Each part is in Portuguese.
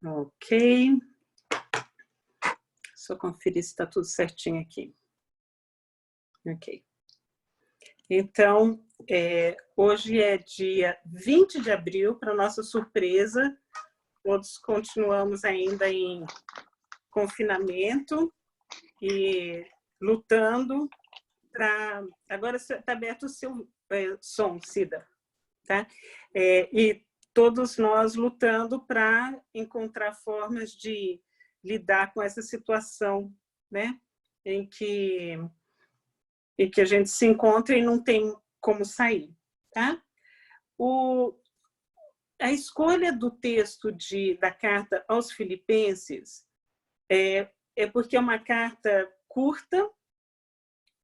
Ok. Só conferir se está tudo certinho aqui. Ok. Então, hoje é dia 20 de abril, para nossa surpresa, todos continuamos ainda em confinamento e lutando para... Agora está aberto o seu som, Cida, tá? E todos nós lutando para encontrar formas de lidar com essa situação, né? Em que a gente se encontra e não tem como sair, tá? A escolha do texto da carta aos Filipenses é porque é uma carta curta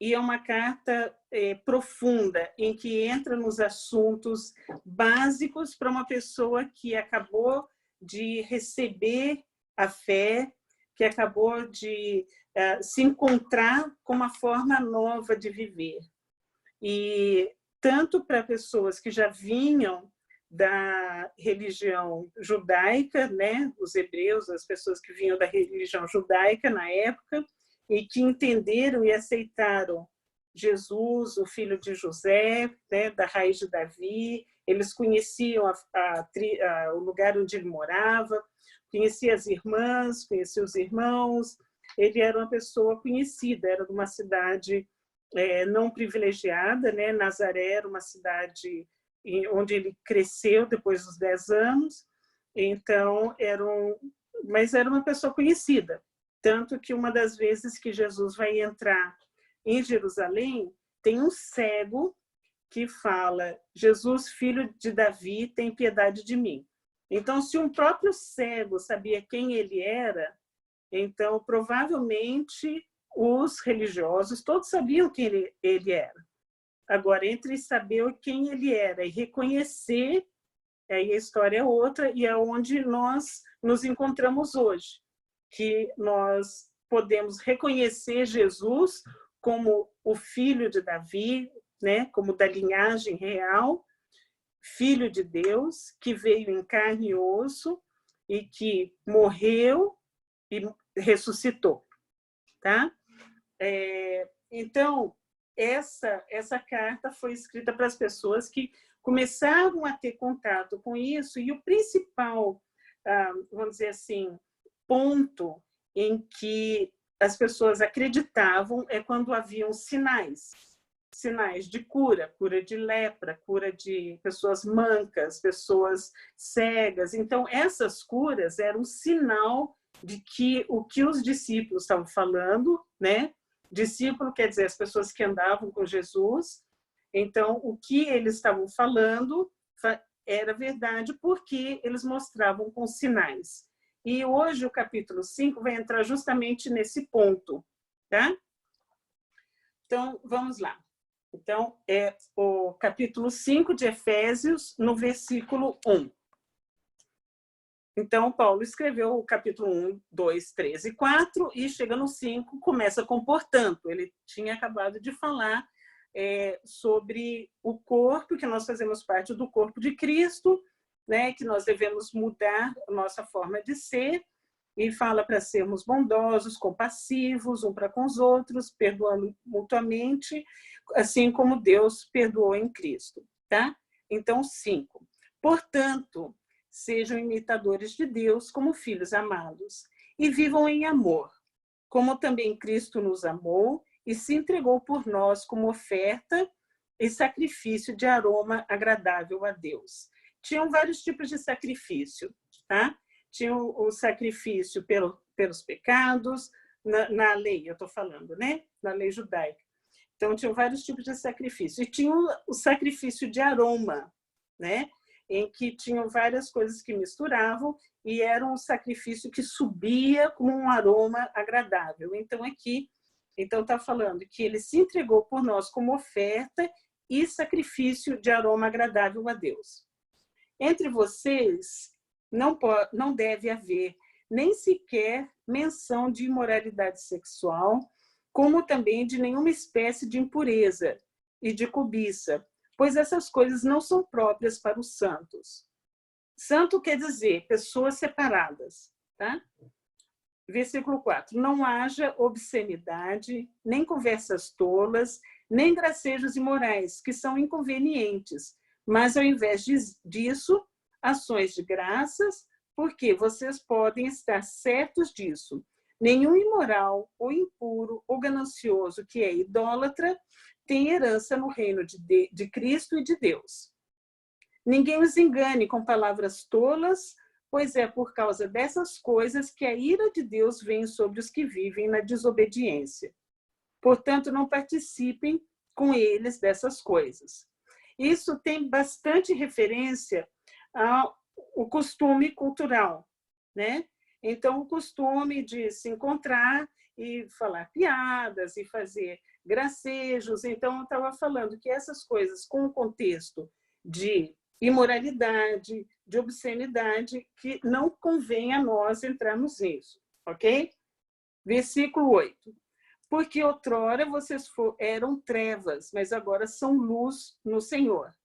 e é uma carta profunda, em que entra nos assuntos básicos para uma pessoa que acabou de receber a fé, que acabou de se encontrar com uma forma nova de viver. E tanto para pessoas que já vinham da religião judaica, né, os hebreus, as pessoas que vinham da religião judaica na época, e que entenderam e aceitaram Jesus, o filho de José, né, da raiz de Davi, eles conheciam o lugar onde ele morava, conhecia as irmãs, conhecia os irmãos, ele era uma pessoa conhecida, era de uma cidade não privilegiada, né? Nazaré era uma cidade onde ele cresceu depois dos 10 anos, então mas era uma pessoa conhecida, tanto que uma das vezes que Jesus vai entrar em Jerusalém, tem um cego que fala: Jesus, filho de Davi, tem piedade de mim. Então, se um próprio cego sabia quem ele era, então provavelmente os religiosos todos sabiam quem ele era. Agora, entre saber quem ele era e reconhecer, aí a história é outra, e é onde nós nos encontramos hoje, que nós podemos reconhecer Jesus como o filho de Davi, né, como da linhagem real, filho de Deus, que veio em carne e osso e que morreu e ressuscitou, tá? Então, essa carta foi escrita para as pessoas que começaram a ter contato com isso, e o principal, vamos dizer assim, ponto em que as pessoas acreditavam é quando haviam sinais de cura de lepra, cura de pessoas mancas, pessoas cegas. Então, essas curas eram um sinal de que o que os discípulos estavam falando, né? Discípulo quer dizer as pessoas que andavam com Jesus. Então, o que eles estavam falando era verdade porque eles mostravam com sinais. E hoje o capítulo 5 vai entrar justamente nesse ponto, tá? Então, vamos lá. Então, é o capítulo 5 de Efésios, no versículo 1. Então, Paulo escreveu o capítulo 1, 2, 3 e 4, e chega no 5, começa com portanto. Ele tinha acabado de falar sobre o corpo, que nós fazemos parte do corpo de Cristo, né, que nós devemos mudar a nossa forma de ser, e fala para sermos bondosos, compassivos, um para com os outros, perdoando mutuamente, assim como Deus perdoou em Cristo. Tá? Então, 5. Portanto, sejam imitadores de Deus como filhos amados, e vivam em amor, como também Cristo nos amou e se entregou por nós como oferta e sacrifício de aroma agradável a Deus. Tinham vários tipos de sacrifício, tá? Tinha o sacrifício pelos pecados, na lei, eu estou falando, né? Na lei judaica. Então, tinham vários tipos de sacrifício. E tinha o sacrifício de aroma, né? Em que tinham várias coisas que misturavam e era um sacrifício que subia com um aroma agradável. Então, aqui, está falando que ele se entregou por nós como oferta e sacrifício de aroma agradável a Deus. Entre vocês não deve haver nem sequer menção de imoralidade sexual, como também de nenhuma espécie de impureza e de cobiça, pois essas coisas não são próprias para os santos. Santo quer dizer pessoas separadas, tá? Versículo 4. Não haja obscenidade, nem conversas tolas, nem gracejos imorais, que são inconvenientes, mas, ao invés disso, ações de graças, porque vocês podem estar certos disso. Nenhum imoral, ou impuro, ou ganancioso que é idólatra tem herança no reino de Cristo e de Deus. Ninguém os engane com palavras tolas, pois é por causa dessas coisas que a ira de Deus vem sobre os que vivem na desobediência. Portanto, não participem com eles dessas coisas. Isso tem bastante referência ao costume cultural, né? Então, o costume de se encontrar e falar piadas e fazer gracejos. Então, eu estava falando que essas coisas, com o contexto de imoralidade, de obscenidade, que não convém a nós entrarmos nisso, ok? Versículo 8. Porque outrora vocês eram trevas, mas agora são luz no Senhor.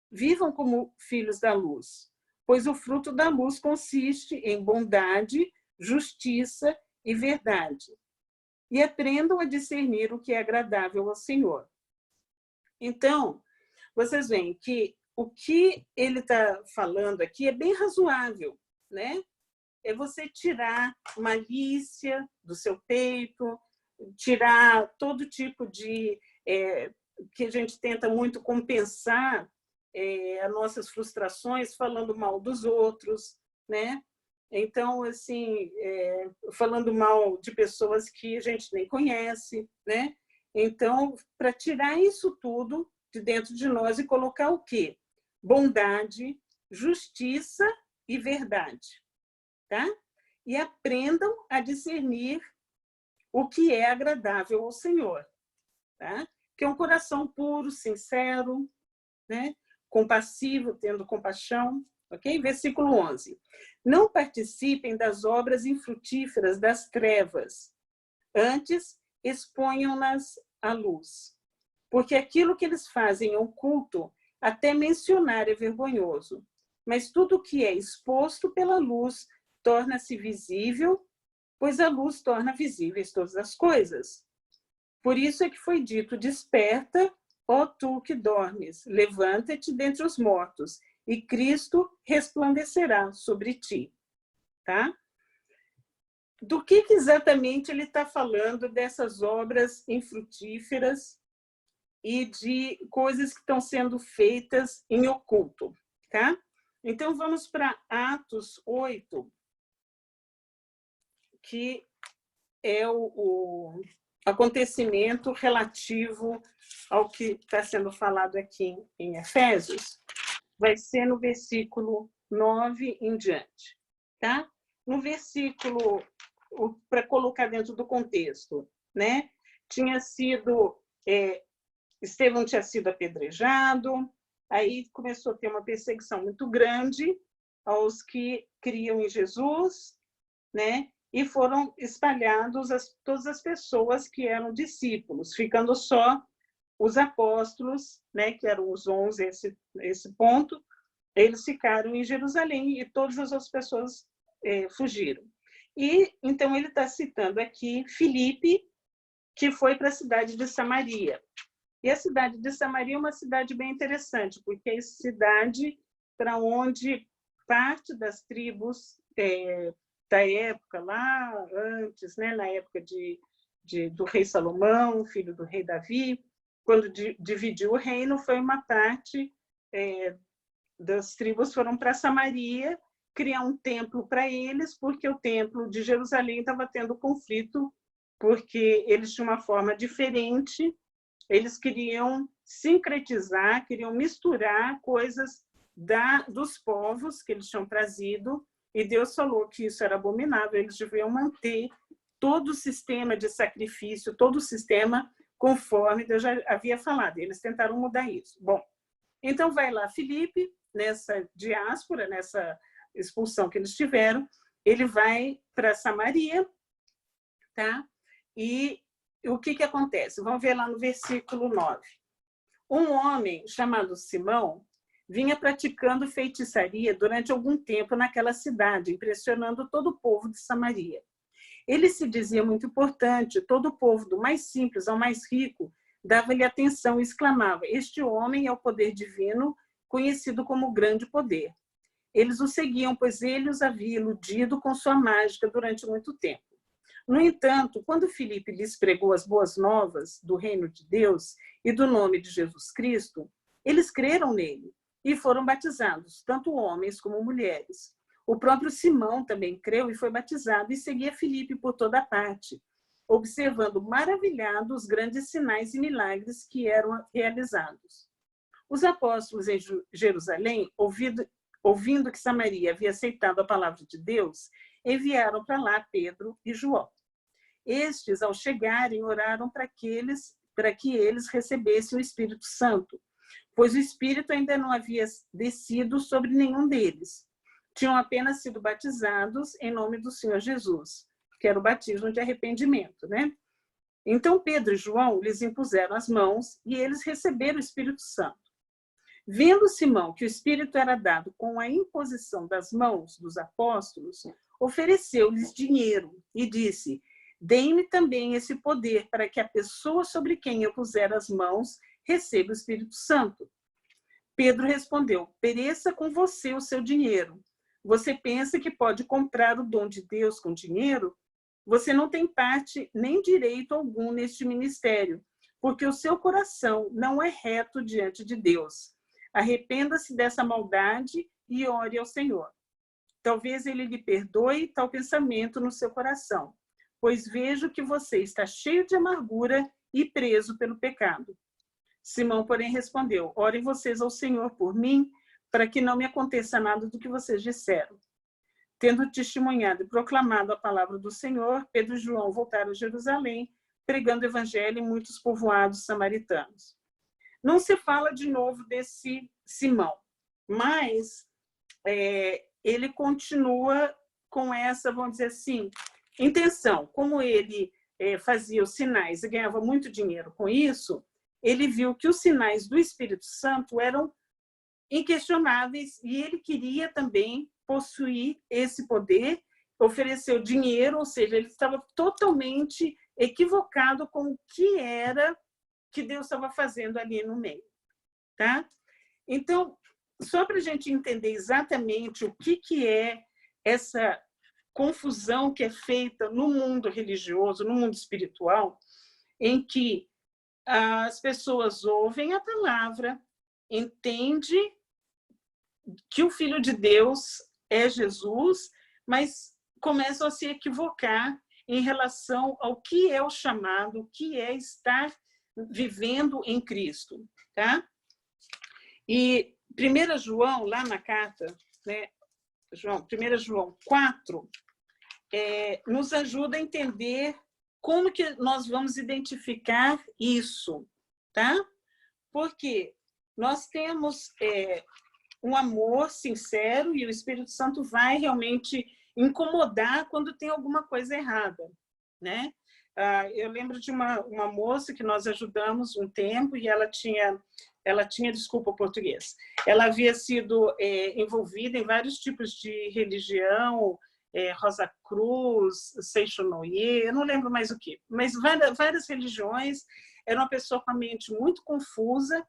Vivam como filhos da luz, pois o fruto da luz consiste em bondade, justiça e verdade. E aprendam a discernir o que é agradável ao Senhor. Então, vocês veem que o que ele está falando aqui é bem razoável, né? É você tirar malícia do seu peito, tirar todo tipo de... que a gente tenta muito compensar as nossas frustrações falando mal dos outros, né? Então, assim, falando mal de pessoas que a gente nem conhece, né? Então, para tirar isso tudo de dentro de nós e colocar o quê? Bondade, justiça e verdade, tá? E aprendam a discernir o que é agradável ao Senhor, tá? Que é um coração puro, sincero, né? Compassivo, tendo compaixão, ok? Versículo 11. Não participem das obras infrutíferas das trevas, antes exponham-nas à luz, porque aquilo que eles fazem oculto, até mencionar é vergonhoso, mas tudo que é exposto pela luz torna-se visível, pois a luz torna visíveis todas as coisas. Por isso é que foi dito: desperta, ó tu que dormes, levanta-te dentre os mortos, e Cristo resplandecerá sobre ti. Tá? Do que exatamente ele está falando dessas obras infrutíferas e de coisas que estão sendo feitas em oculto, tá? Então, vamos para Atos 8, que é o acontecimento relativo ao que está sendo falado aqui em Efésios. Vai ser no versículo 9 em diante, tá? No versículo, para colocar dentro do contexto, né? Estevão tinha sido apedrejado, aí começou a ter uma perseguição muito grande aos que criam em Jesus, né? E foram espalhados todas as pessoas que eram discípulos, ficando só os apóstolos, né? Que eram os 11, esse ponto, eles ficaram em Jerusalém e todas as outras pessoas fugiram. E então ele está citando aqui Filipe, que foi para a cidade de Samaria. E a cidade de Samaria é uma cidade bem interessante, porque é a cidade para onde parte das tribos da época, lá antes, né, na época do rei Salomão, filho do rei Davi, quando dividiu o reino, foi uma parte das tribos foram para Samaria criar um templo para eles, porque o templo de Jerusalém estava tendo conflito, porque eles tinham uma forma diferente. Eles queriam sincretizar, queriam misturar coisas dos povos que eles tinham trazido, e Deus falou que isso era abominável, eles deviam manter todo o sistema de sacrifício, todo o sistema conforme Deus já havia falado. Eles tentaram mudar isso. Bom, então vai lá Filipe, nessa diáspora, nessa expulsão que eles tiveram, ele vai para Samaria, tá? E o que acontece? Vamos ver lá no versículo 9. Um homem chamado Simão vinha praticando feitiçaria durante algum tempo naquela cidade, impressionando todo o povo de Samaria. Ele se dizia muito importante, todo o povo, do mais simples ao mais rico, dava-lhe atenção e exclamava: este homem é o poder divino, conhecido como grande poder. Eles o seguiam, pois ele os havia iludido com sua mágica durante muito tempo. No entanto, quando Filipe lhes pregou as boas novas do reino de Deus e do nome de Jesus Cristo, eles creram nele e foram batizados, tanto homens como mulheres. O próprio Simão também creu e foi batizado e seguia Filipe por toda parte, observando maravilhado os grandes sinais e milagres que eram realizados. Os apóstolos em Jerusalém, ouvindo que Samaria havia aceitado a palavra de Deus, enviaram para lá Pedro e João. Estes, ao chegarem, oraram para que eles recebessem o Espírito Santo, pois o Espírito ainda não havia descido sobre nenhum deles. Tinham apenas sido batizados em nome do Senhor Jesus, que era o batismo de arrependimento, né? Então Pedro e João lhes impuseram as mãos e eles receberam o Espírito Santo. Vendo Simão que o Espírito era dado com a imposição das mãos dos apóstolos, ofereceu-lhes dinheiro e disse: deem-me também esse poder para que a pessoa sobre quem eu puser as mãos receba o Espírito Santo. Pedro respondeu: pereça com você o seu dinheiro. Você pensa que pode comprar o dom de Deus com dinheiro? Você não tem parte nem direito algum neste ministério, porque o seu coração não é reto diante de Deus. Arrependa-se dessa maldade e ore ao Senhor. Talvez ele lhe perdoe tal pensamento no seu coração, pois vejo que você está cheio de amargura e preso pelo pecado. Simão, porém, respondeu: orem vocês ao Senhor por mim, para que não me aconteça nada do que vocês disseram. Tendo testemunhado e proclamado a palavra do Senhor, Pedro e João voltaram a Jerusalém, pregando o evangelho em muitos povoados samaritanos. Não se fala de novo desse Simão, mas ele continua com essa, vamos dizer assim, intenção. Como ele fazia os sinais e ganhava muito dinheiro com isso, ele viu que os sinais do Espírito Santo eram inquestionáveis e ele queria também possuir esse poder, ofereceu dinheiro, ou seja, ele estava totalmente equivocado com o que era que Deus estava fazendo ali no meio, tá? Então, só para a gente entender exatamente o que é essa confusão que é feita no mundo religioso, no mundo espiritual, em que as pessoas ouvem a palavra, entendem que o Filho de Deus é Jesus, mas começam a se equivocar em relação ao que é o chamado, o que é estar vivendo em Cristo, tá? E 1 João, lá na carta, né, 1 João 4, nos ajuda a entender como que nós vamos identificar isso, tá? Porque nós temos um amor sincero e o Espírito Santo vai realmente incomodar quando tem alguma coisa errada, né? Eu lembro de uma moça que nós ajudamos um tempo e ela tinha, desculpa o português, ela havia sido envolvida em vários tipos de religião, Rosa Cruz, Seixonoye, eu não lembro mais o que, mas várias religiões. Era uma pessoa com a mente muito confusa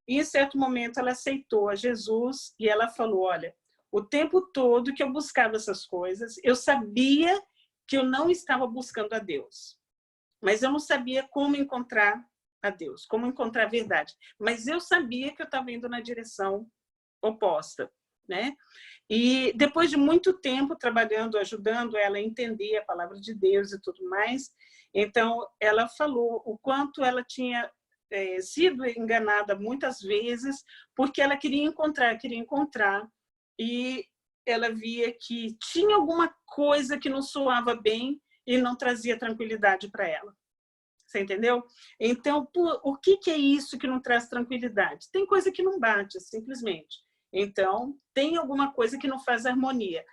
e, em certo momento, ela aceitou a Jesus e ela falou: olha, o tempo todo que eu buscava essas coisas, eu sabia que eu não estava buscando a Deus, mas eu não sabia como encontrar a Deus, como encontrar a verdade. Mas eu sabia que eu estava indo na direção oposta, né? E depois de muito tempo trabalhando, ajudando ela a entender a palavra de Deus e tudo mais, então ela falou o quanto ela tinha sido enganada muitas vezes, porque ela queria encontrar, e ela via que tinha alguma coisa que não soava bem e não trazia tranquilidade para ela. Você entendeu? Então, o que é isso que não traz tranquilidade? Tem coisa que não bate, simplesmente. Então, tem alguma coisa que não faz harmonia.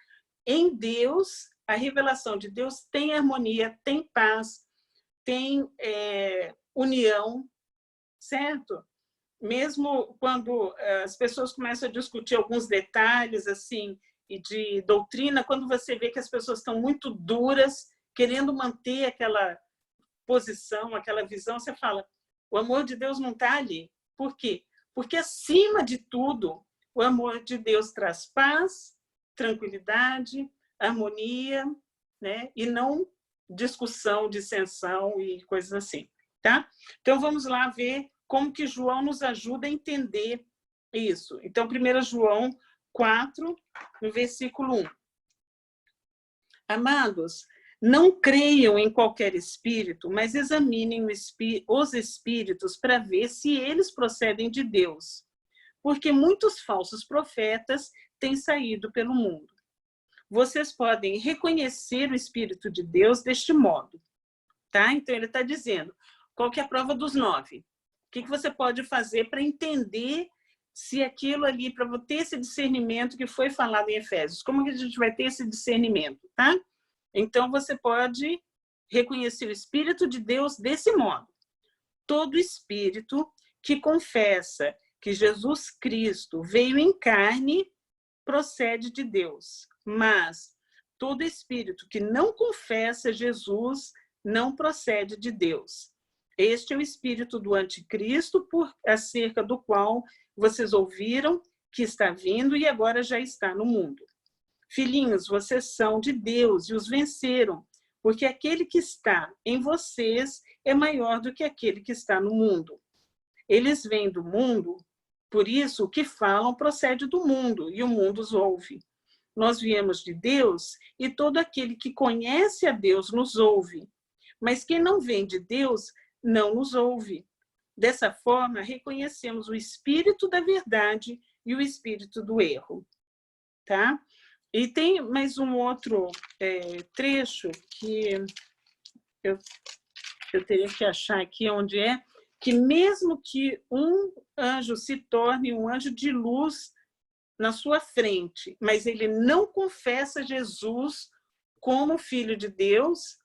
Em Deus, a revelação de Deus tem harmonia, tem paz, tem união, certo? mesmo quando as pessoas começam a discutir alguns detalhes assim e de doutrina, quando você vê que as pessoas estão muito duras, querendo manter aquela posição, aquela visão, você fala, o amor de Deus não está ali. Por quê? Porque, acima de tudo, o amor de Deus traz paz, tranquilidade, harmonia, né? E não discussão, dissensão e coisas assim. Tá? Então, vamos lá ver como que João nos ajuda a entender isso. Então, 1 João 4, no versículo 1. Amados, não creiam em qualquer espírito, mas examinem os espíritos para ver se eles procedem de Deus, porque muitos falsos profetas têm saído pelo mundo. Vocês podem reconhecer o Espírito de Deus deste modo. Tá? Então, ele está dizendo, qual que é a prova dos 9? O que você pode fazer para entender se aquilo ali, para ter esse discernimento que foi falado em Efésios? Como que a gente vai ter esse discernimento? Tá? Então, você pode reconhecer o Espírito de Deus desse modo. Todo espírito que confessa que Jesus Cristo veio em carne procede de Deus, mas todo espírito que não confessa Jesus não procede de Deus. Este é o espírito do anticristo, acerca do qual vocês ouviram que está vindo e agora já está no mundo. Filhinhos, vocês são de Deus e os venceram, porque aquele que está em vocês é maior do que aquele que está no mundo. Eles vêm do mundo, por isso o que falam procede do mundo, e o mundo os ouve. Nós viemos de Deus, e todo aquele que conhece a Deus nos ouve. Mas quem não vem de Deus não nos ouve. Dessa forma, reconhecemos o espírito da verdade e o espírito do erro. Tá? E tem mais um outro trecho que eu teria que achar aqui onde é, que mesmo que um anjo se torne um anjo de luz na sua frente, mas ele não confessa Jesus como filho de Deus,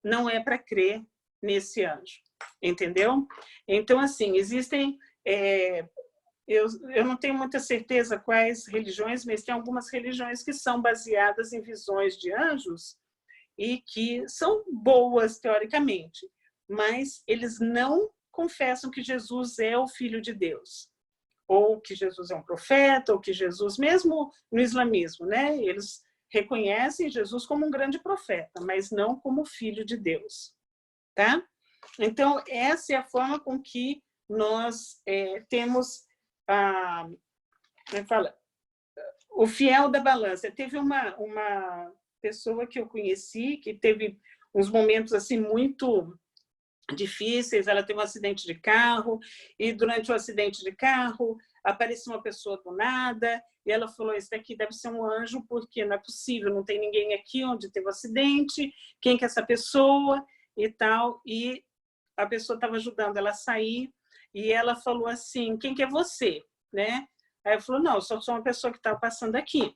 não é para crer nesse anjo, entendeu? Então, assim, existem... Eu não tenho muita certeza quais religiões, mas tem algumas religiões que são baseadas em visões de anjos e que são boas, teoricamente, mas eles não confessam que Jesus é o Filho de Deus, ou que Jesus é um profeta, ou que Jesus, mesmo no islamismo, né, eles reconhecem Jesus como um grande profeta, mas não como Filho de Deus. Tá? Então, essa é a forma com que nós temos o fiel da balança. Teve uma pessoa que eu conheci que teve uns momentos assim muito difíceis. Ela teve um acidente de carro e durante o acidente de carro apareceu uma pessoa do nada e ela falou, esse daqui deve ser um anjo porque não é possível, não tem ninguém aqui onde teve o acidente, quem que é essa pessoa e tal. E a pessoa estava ajudando ela a sair e ela falou assim, quem que é você? Né? Aí ela falou, não, eu só sou uma pessoa que estava passando aqui.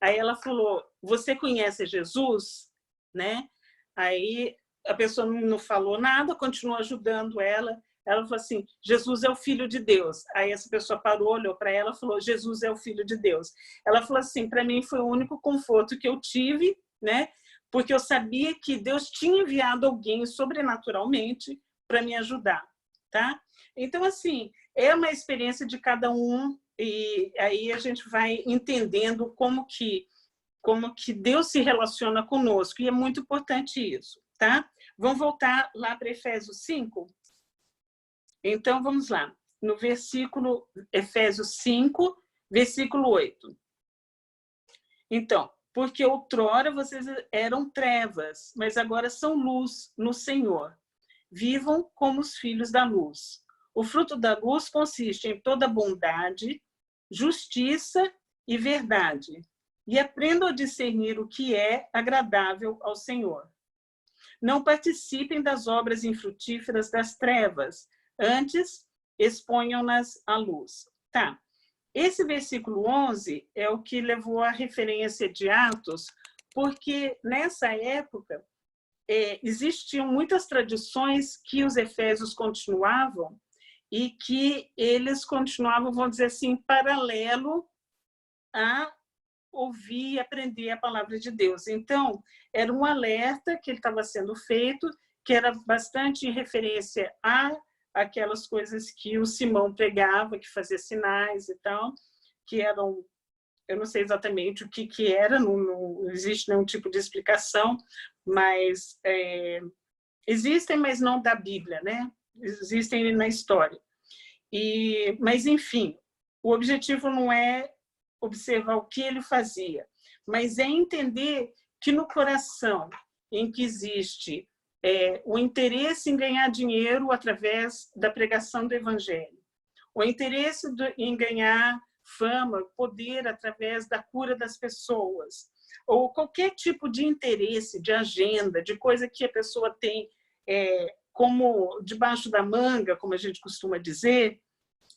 Aí ela falou, você conhece Jesus? Né? Aí a pessoa não falou nada, continuou ajudando ela. Ela falou assim, Jesus é o Filho de Deus. Aí essa pessoa parou, olhou para ela e falou, Jesus é o Filho de Deus. Ela falou assim, para mim foi o único conforto que eu tive, né? Porque eu sabia que Deus tinha enviado alguém sobrenaturalmente para me ajudar. Tá? Então, assim, é uma experiência de cada um e aí a gente vai entendendo como que Deus se relaciona conosco, e é muito importante isso, tá? Vamos voltar lá para Efésios 5? Então, vamos lá. No versículo, Efésios 5, versículo 8. Então, porque outrora vocês eram trevas, mas agora são luz no Senhor. Vivam como os filhos da luz. O fruto da luz consiste em toda bondade, justiça e verdade. E aprendam a discernir o que é agradável ao Senhor. Não participem das obras infrutíferas das trevas, antes exponham-nas à luz. Tá. Esse versículo 11 é o que levou à referência de Atos, porque nessa época existiam muitas tradições que os efésios continuavam e que eles continuavam, vamos dizer assim, paralelo a ouvir e aprender a palavra de Deus. Então, era um alerta que ele estava sendo feito, que era bastante em referência a aquelas coisas que o Simão pregava, que fazia sinais e tal, que eram, eu não sei exatamente o que era, não existe nenhum tipo de explicação, mas existem, mas não da Bíblia, né? Existem na história. Mas, enfim, o objetivo não é observar o que ele fazia, mas é entender que no coração em que existe o interesse em ganhar dinheiro através da pregação do Evangelho, o interesse em ganhar fama, poder através da cura das pessoas, ou qualquer tipo de interesse, de agenda, de coisa que a pessoa tem como debaixo da manga, como a gente costuma dizer,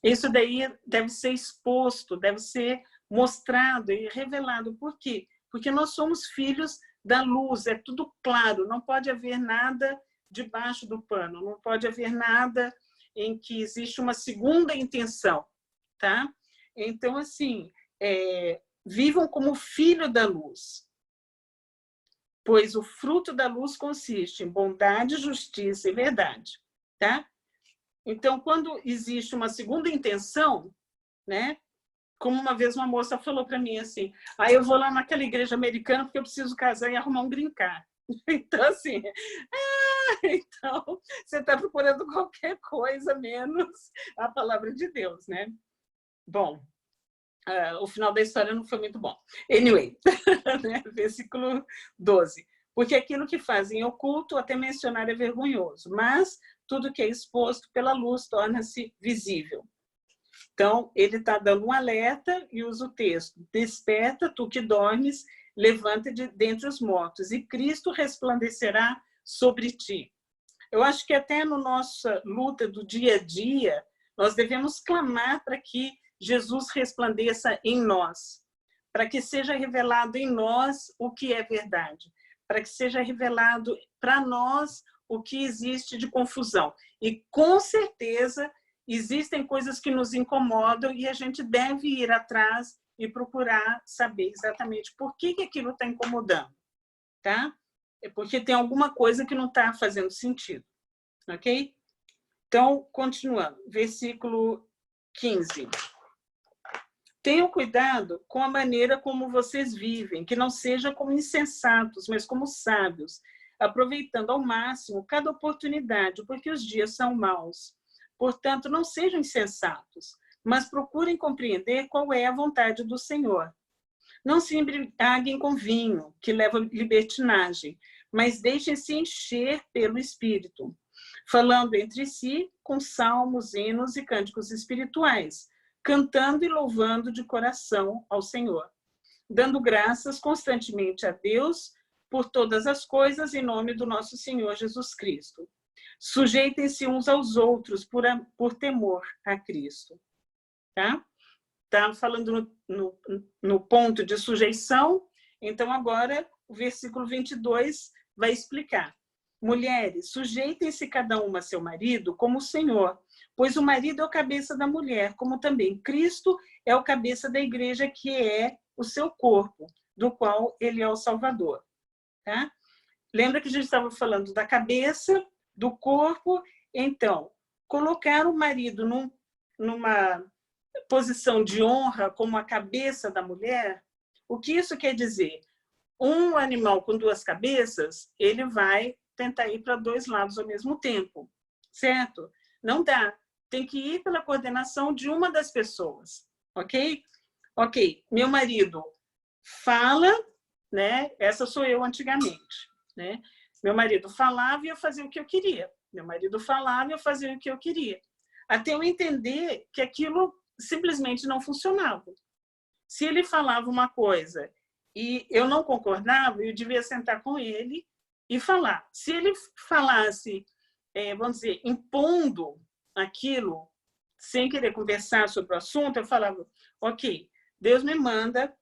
isso daí deve ser exposto, deve ser mostrado e revelado. Por quê? Porque nós somos filhos da luz, é tudo claro, não pode haver nada debaixo do pano, não pode haver nada em que existe uma segunda intenção, tá? Então, assim, vivam como filho da luz, pois o fruto da luz consiste em bondade, justiça e verdade, tá? Então, quando existe uma segunda intenção, né? Como uma vez uma moça falou para mim assim, eu vou lá naquela igreja americana porque eu preciso casar e arrumar um green card. Então, assim, então você está procurando qualquer coisa menos a palavra de Deus, né? Bom, o final da história não foi muito bom. Anyway, né? Versículo 12. Porque aquilo que fazem oculto, até mencionar é vergonhoso, mas tudo que é exposto pela luz torna-se visível. Então, ele está dando um alerta e usa o texto. Desperta, tu que dormes, levanta de dentre os mortos, e Cristo resplandecerá sobre ti. Eu acho que até na nossa luta do dia a dia, nós devemos clamar para que Jesus resplandeça em nós, para que seja revelado em nós o que é verdade, para que seja revelado para nós o que existe de confusão. E, com certeza, existem coisas que nos incomodam e a gente deve ir atrás e procurar saber exatamente por que aquilo está incomodando, tá? É porque tem alguma coisa que não está fazendo sentido, ok? Então, continuando, versículo 15. Tenham cuidado com a maneira como vocês vivem, que não seja como insensatos, mas como sábios, aproveitando ao máximo cada oportunidade, porque os dias são maus. Portanto, não sejam insensatos, mas procurem compreender qual é a vontade do Senhor. Não se embriaguem com vinho, que leva à libertinagem, mas deixem-se encher pelo Espírito, falando entre si com salmos, hinos e cânticos espirituais, cantando e louvando de coração ao Senhor, dando graças constantemente a Deus por todas as coisas em nome do nosso Senhor Jesus Cristo. Sujeitem-se uns aos outros por temor a Cristo. Tá? Tá falando no ponto de sujeição, então agora o versículo 22 vai explicar. Mulheres, sujeitem-se cada uma a seu marido como o Senhor, pois o marido é o cabeça da mulher, como também Cristo é o cabeça da igreja, que é o seu corpo, do qual ele é o Salvador. Tá? Lembra que a gente estava falando da cabeça, do corpo? Então, colocar o marido numa posição de honra como a cabeça da mulher, o que isso quer dizer? Um animal com duas cabeças, ele vai tentar ir para dois lados ao mesmo tempo, certo? Não dá. Tem que ir pela coordenação de uma das pessoas, ok? Ok, meu marido fala, né? Essa sou eu antigamente, né? Meu marido falava e eu fazia o que eu queria. Meu marido falava e eu fazia o que eu queria. Até eu entender que aquilo simplesmente não funcionava. Se ele falava uma coisa e eu não concordava, eu devia sentar com ele e falar. Se ele falasse, vamos dizer, impondo aquilo, sem querer conversar sobre o assunto, eu falava, ok, Deus me manda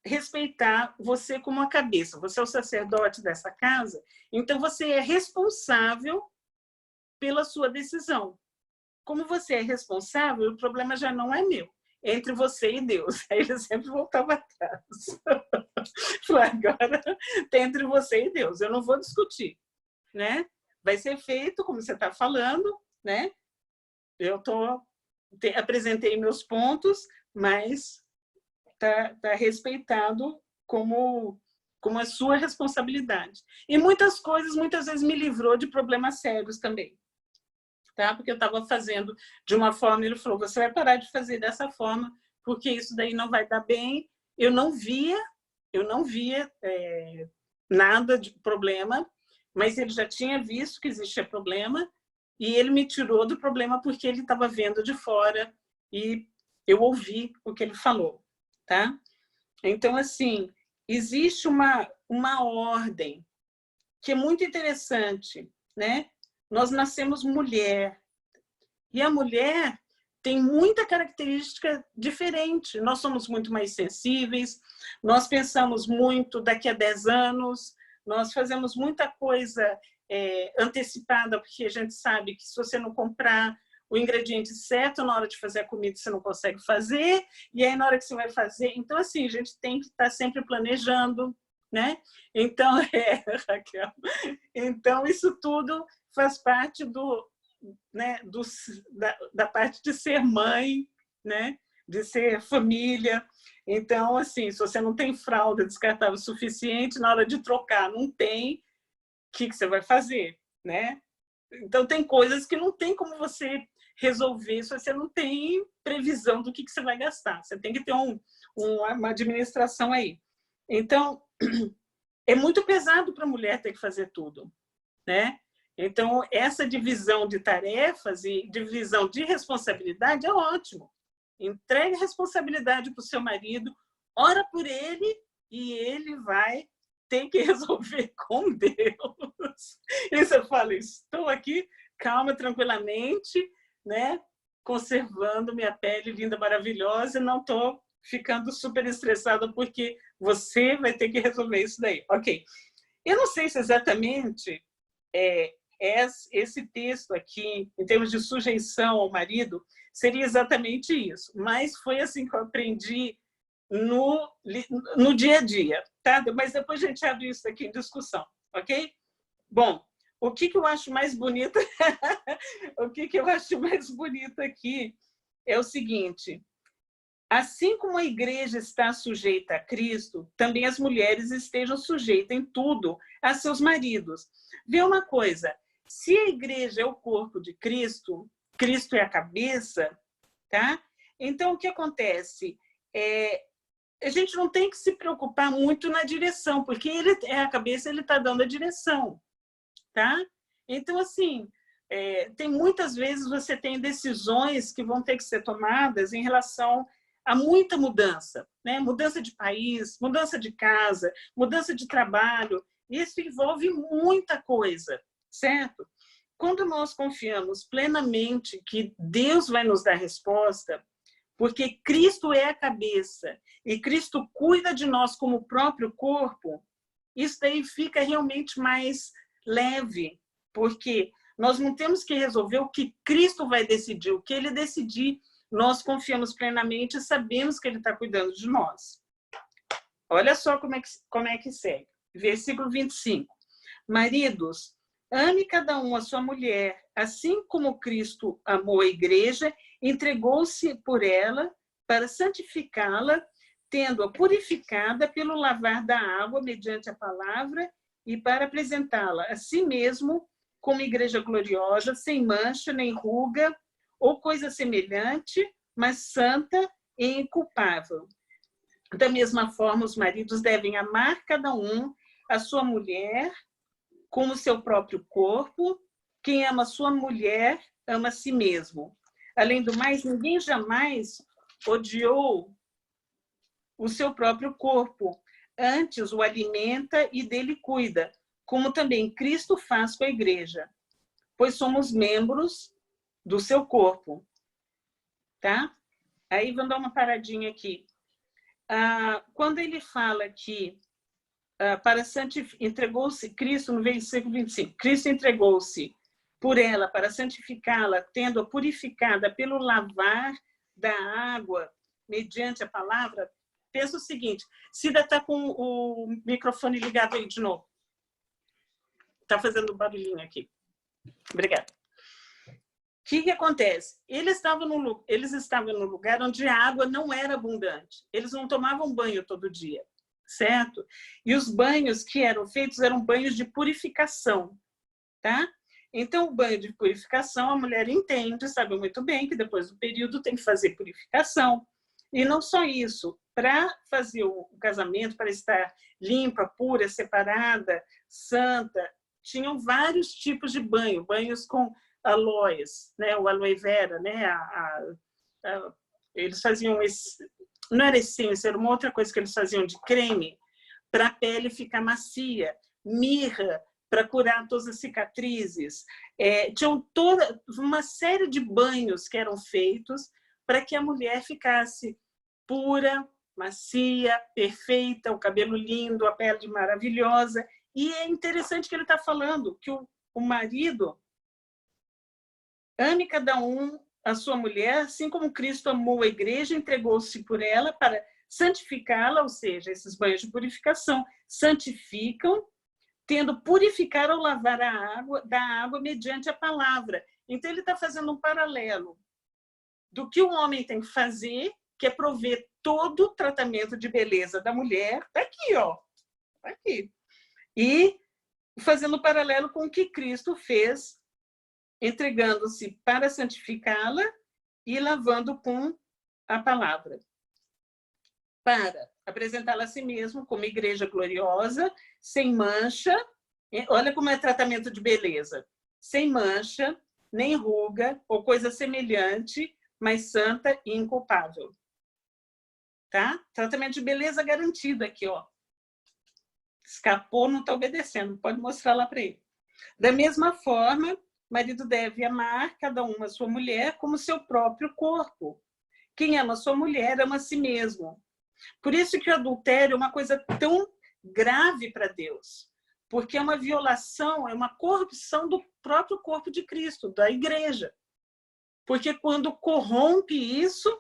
respeitar você como a cabeça. Você é o sacerdote dessa casa, então você é responsável pela sua decisão. como você é responsável, o problema já não é meu, é entre você e Deus. Aí ele sempre voltava atrás. Falou, agora tem entre você e Deus, eu não vou discutir, né? Vai ser feito como você está falando, né? Eu apresentei meus pontos, mas tá respeitado como a sua responsabilidade. E muitas coisas, muitas vezes, me livrou de problemas sérios também. Tá? Porque eu estava fazendo de uma forma, ele falou, você vai parar de fazer dessa forma, porque isso daí não vai dar bem. Eu não via nada de problema, mas ele já tinha visto que existia problema, e ele me tirou do problema porque ele estava vendo de fora, e eu ouvi o que ele falou. Tá? Então, assim, existe uma ordem que é muito interessante, né? Nós nascemos mulher, e a mulher tem muita característica diferente. Nós somos muito mais sensíveis, nós pensamos muito daqui a 10 anos, nós fazemos muita coisa antecipada, porque a gente sabe que se você não comprar o ingrediente certo na hora de fazer a comida, você não consegue fazer, e aí na hora que você vai fazer... Então, assim, a gente tem que estar sempre planejando, né? Então, Raquel, então isso tudo faz parte né, da parte de ser mãe, né, de ser família. Então, assim, se você não tem fralda descartável suficiente, na hora de trocar não tem, o que você vai fazer, né? Então, tem coisas que não tem como você resolver se você não tem previsão do que você vai gastar. Você tem que ter uma administração aí. Então, é muito pesado para a mulher ter que fazer tudo, né? Então, essa divisão de tarefas e divisão de responsabilidade é ótimo. Entregue a responsabilidade para o seu marido, ora por ele e ele vai ter que resolver com Deus. E você fala, estou aqui calma, tranquilamente, né? Conservando minha pele linda, maravilhosa, e não estou ficando super estressada porque você vai ter que resolver isso daí. Ok. Eu não sei se exatamente esse texto aqui, em termos de sujeição ao marido, seria exatamente isso. Mas foi assim que eu aprendi no dia a dia. Tá? Mas depois a gente abre isso aqui em discussão. Ok? Bom, o que eu acho mais bonito o que eu acho mais bonito aqui é o seguinte: assim como a igreja está sujeita a Cristo, também as mulheres estejam sujeitas em tudo a seus maridos. Vê uma coisa, se a igreja é o corpo de Cristo, Cristo é a cabeça, tá? Então, o que acontece? A gente não tem que se preocupar muito na direção, porque ele é a cabeça, ele está dando a direção, tá? Então, assim, tem muitas vezes você tem decisões que vão ter que ser tomadas em relação a muita mudança, né? Mudança de país, mudança de casa, mudança de trabalho. Isso envolve muita coisa, certo? Quando nós confiamos plenamente que Deus vai nos dar resposta, porque Cristo é a cabeça e Cristo cuida de nós como o próprio corpo, isso daí fica realmente mais leve, porque nós não temos que resolver o que Cristo vai decidir, o que Ele decidir, nós confiamos plenamente e sabemos que Ele está cuidando de nós. Olha só como é que segue. Versículo 25. Maridos, ame cada um a sua mulher, assim como Cristo amou a igreja, entregou-se por ela para santificá-la, tendo-a purificada pelo lavar da água mediante a palavra e para apresentá-la a si mesmo como igreja gloriosa, sem mancha nem ruga, ou coisa semelhante, mas santa e inculpável. Da mesma forma, os maridos devem amar cada um a sua mulher como seu próprio corpo. Quem ama sua mulher, ama a si mesmo. Além do mais, ninguém jamais odiou o seu próprio corpo. Antes o alimenta e dele cuida, como também Cristo faz com a igreja, pois somos membros do seu corpo. Tá? Aí vamos dar uma paradinha aqui. Quando ele fala que para entregou-se Cristo, no versículo 25, Cristo entregou-se por ela, para santificá-la, tendo-a purificada pelo lavar da água, mediante a palavra. Pensa o seguinte, Cida está com o microfone ligado aí de novo. Está fazendo barulhinho aqui. Obrigada. O que acontece? Eles estavam no lugar onde a água não era abundante. Eles não tomavam banho todo dia, certo? E os banhos que eram feitos eram banhos de purificação, tá? Então, o banho de purificação, a mulher entende, sabe muito bem que depois do período tem que fazer purificação. E não só isso, para fazer o casamento, para estar limpa, pura, separada, santa, tinham vários tipos de banho, banhos com aloes, né, o aloe vera, né, eles faziam não era essência, era uma outra coisa que eles faziam de creme para a pele ficar macia, mirra para curar todas as cicatrizes, tinham toda uma série de banhos que eram feitos para que a mulher ficasse pura, macia, perfeita, o cabelo lindo, a pele maravilhosa. E é interessante que ele está falando que o marido ame cada um a sua mulher, assim como Cristo amou a igreja, entregou-se por ela para santificá-la, ou seja, esses banhos de purificação santificam, tendo purificar ou lavar da água mediante a palavra. Então, ele está fazendo um paralelo do que o homem tem que fazer, que é prover todo o tratamento de beleza da mulher, está aqui, ó, tá aqui. E fazendo um paralelo com o que Cristo fez, entregando-se para santificá-la e lavando com a palavra, para apresentá-la a si mesmo como igreja gloriosa, sem mancha, olha como é tratamento de beleza, sem mancha, nem ruga ou coisa semelhante, mas santa e inculpável. Tá? Tratamento de beleza garantido aqui, ó. Escapou, não está obedecendo, pode mostrar lá para ele. Da mesma forma, o marido deve amar cada uma a sua mulher como seu próprio corpo. Quem ama a sua mulher ama a si mesmo. Por isso que o adultério é uma coisa tão grave para Deus, porque é uma violação, é uma corrupção do próprio corpo de Cristo, da igreja. Porque quando corrompe isso,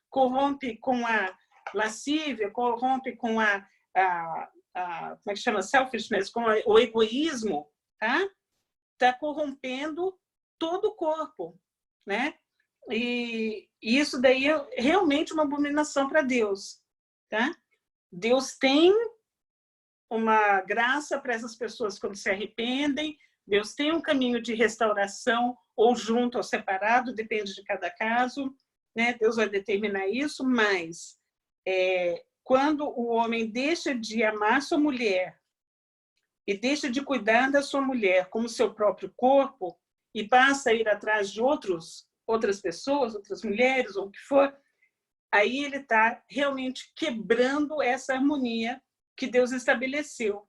corrompe com a lascívia, corrompe com como é que chama? Selfishness, com o egoísmo, tá? Está corrompendo todo o corpo, né? E isso daí é realmente uma abominação para Deus, tá? Deus tem uma graça para essas pessoas quando se arrependem, Deus tem um caminho de restauração, ou junto ou separado, depende de cada caso, né? Deus vai determinar isso, mas quando o homem deixa de amar sua mulher e deixa de cuidar da sua mulher como seu próprio corpo e passa a ir atrás de outras pessoas, outras mulheres, ou o que for, aí ele está realmente quebrando essa harmonia que Deus estabeleceu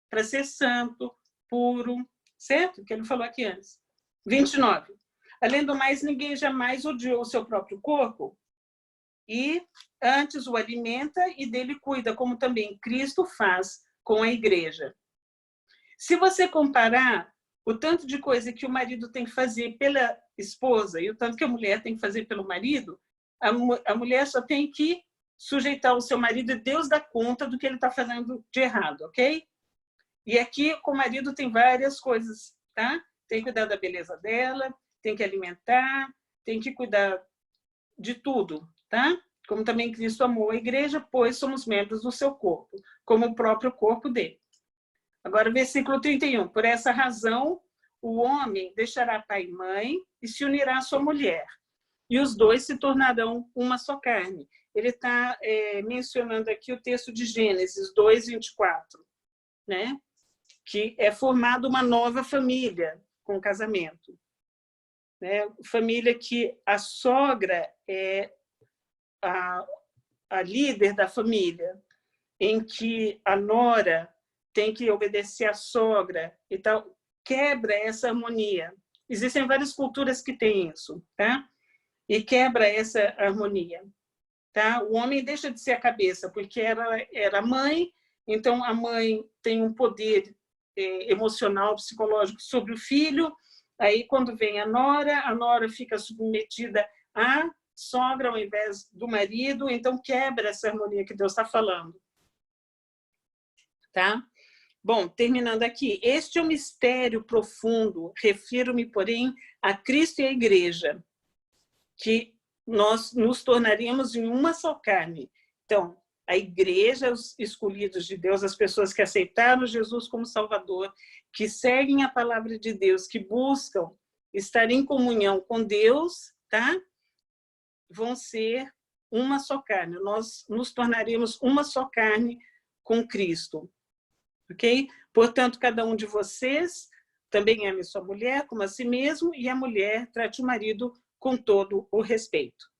para ser santo, puro, certo? Que ele falou aqui antes. 29. Além do mais, ninguém jamais odiou o seu próprio corpo e antes o alimenta e dele cuida, como também Cristo faz com a igreja. Se você comparar o tanto de coisa que o marido tem que fazer pela esposa e o tanto que a mulher tem que fazer pelo marido, a mulher só tem que sujeitar o seu marido e Deus dá conta do que ele está fazendo de errado, ok? E aqui com o marido tem várias coisas, tá? Tem que cuidar da beleza dela, tem que alimentar, tem que cuidar de tudo, tá? Como também Cristo amou a igreja, pois somos membros do seu corpo, como o próprio corpo dele. Agora, versículo 31. Por essa razão, o homem deixará pai e mãe e se unirá à sua mulher, e os dois se tornarão uma só carne. Ele está mencionando aqui o texto de Gênesis 2, 24, né? Que é formada uma nova família com o casamento. Né? Família que a sogra é a líder da família, em que a nora tem que obedecer à sogra e tal, quebra essa harmonia. Existem várias culturas que têm isso, tá? E quebra essa harmonia, tá? O homem deixa de ser a cabeça, porque era mãe, então a mãe tem um poder emocional, psicológico sobre o filho, Aí, quando vem a nora fica submetida à sogra ao invés do marido, então quebra essa harmonia que Deus está falando. Tá? Bom, terminando aqui, este é um mistério profundo, refiro-me, porém, a Cristo e à Igreja, que nós nos tornaríamos em uma só carne. Então, a Igreja, os escolhidos de Deus, as pessoas que aceitaram Jesus como Salvador, que seguem a palavra de Deus, que buscam estar em comunhão com Deus, tá? Vão ser uma só carne. Nós nos tornaríamos uma só carne com Cristo. Ok? Portanto, cada um de vocês também ame sua mulher como a si mesmo, e a mulher trate o marido com todo o respeito.